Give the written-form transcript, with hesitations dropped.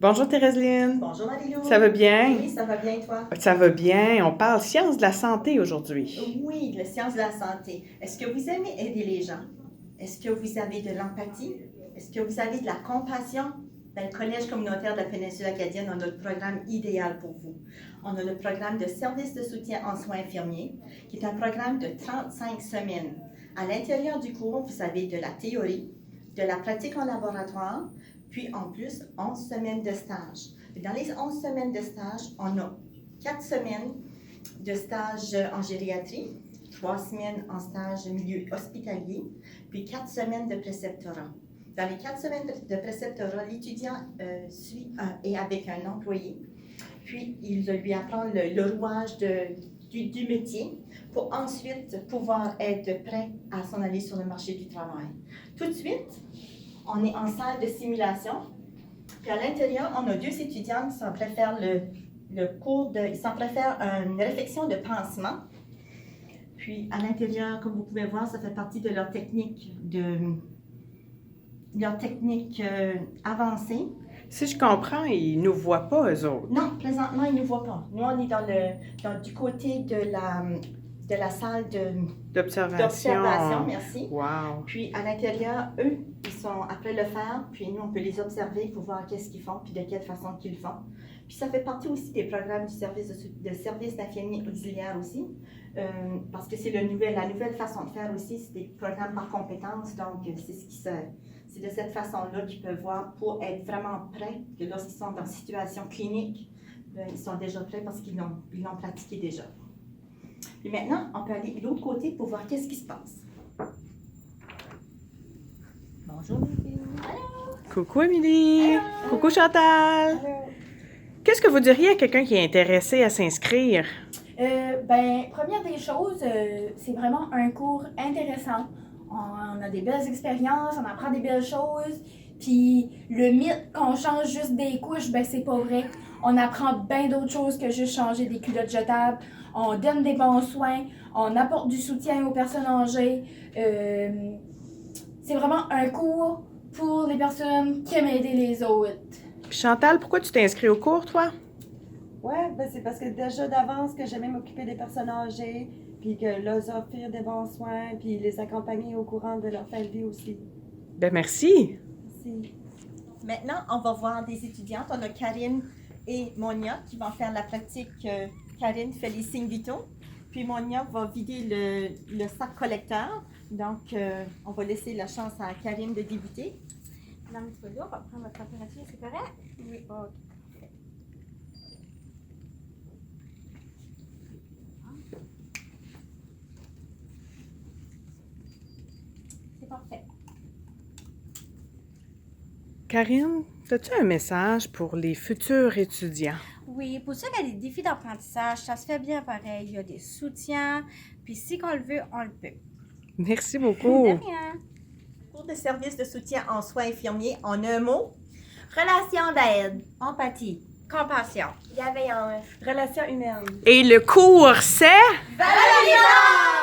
Bonjour Thérèse-Lyne. Bonjour Marie-Lou. Ça va bien? Oui, ça va bien toi? Ça va bien. On parle sciences de la santé aujourd'hui. Oui, la science de la santé. Est-ce que vous aimez aider les gens? Est-ce que vous avez de l'empathie? Est-ce que vous avez de la compassion? Dans le Collège communautaire de la péninsule acadienne, on a le programme idéal pour vous. On a le programme de service de soutien en soins infirmiers, qui est un programme de 35 semaines. À l'intérieur du cours, vous avez de la théorie, de la pratique en laboratoire, puis en plus, 11 semaines de stage. Dans les 11 semaines de stage, on a 4 semaines de stage en gériatrie, 3 semaines en stage milieu hospitalier, puis 4 semaines de préceptorat. Dans les 4 semaines de préceptorat, l'étudiant suit et avec un employé, puis il lui apprend le rouage du métier pour ensuite pouvoir être prêt à s'en aller sur le marché du travail. Tout de suite, on est en salle de simulation, puis à l'intérieur, on a 2 étudiants qui s'en préfèrent ils s'en préfèrent une réflexion de pansement. Puis à l'intérieur, comme vous pouvez voir, ça fait partie de leur technique avancée. Si je comprends, ils ne nous voient pas, eux autres. Non, présentement, ils ne nous voient pas. Nous, on est du côté de la salle d'observation, merci. Wow. Puis à l'intérieur, eux, ils sont après le faire, puis nous, on peut les observer pour voir qu'est-ce qu'ils font, puis de quelle façon qu'ils font. Puis ça fait partie aussi des programmes du service d'infirmiers auxiliaires aussi, parce que c'est la nouvelle façon de faire aussi, c'est des programmes par compétences, donc c'est de cette façon-là qu'ils peuvent voir pour être vraiment prêts, que lorsqu'ils sont dans situation clinique, ils sont déjà prêts parce qu'ils l'ont pratiqué déjà. Et maintenant, on peut aller de l'autre côté pour voir qu'est-ce qui se passe. Bonjour, Émilie. Allô. Coucou, Émilie. Allô. Coucou, Chantal. Allô. Qu'est-ce que vous diriez à quelqu'un qui est intéressé à s'inscrire? Première des choses, c'est vraiment un cours intéressant. On a des belles expériences, on apprend des belles choses. Puis le mythe qu'on change juste des couches, c'est pas vrai. On apprend bien d'autres choses que juste changer des culottes jetables. On donne des bons soins, on apporte du soutien aux personnes âgées. C'est vraiment un cours pour les personnes qui aiment aider les autres. Puis Chantal, pourquoi tu t'es inscrit au cours, toi? Ouais, c'est parce que déjà d'avance que j'aimais m'occuper des personnes âgées, puis que leur offrir des bons soins, puis les accompagner au courant de leur fin de vie aussi. Merci. Merci. Maintenant, on va voir des étudiantes. On a Karine et Monia qui vont faire la pratique. Karine fait les signes vitaux, puis Monia va vider le sac collecteur. Donc, on va laisser la chance à Karine de débuter. Madame Thibodeau, on va prendre votre température, c'est correct? Oui. OK. C'est parfait. Karine, as-tu un message pour les futurs étudiants? Oui, pour ceux qui ont des défis d'apprentissage, ça se fait bien pareil. Il y a des soutiens, puis si on le veut, on le peut. Merci beaucoup. De rien. Cours de service de soutien en soins infirmiers, en un mot. Relation d'aide, Empathie. compassion, Bienveillance. Relations humaines. Et le cours, c'est? valorisant!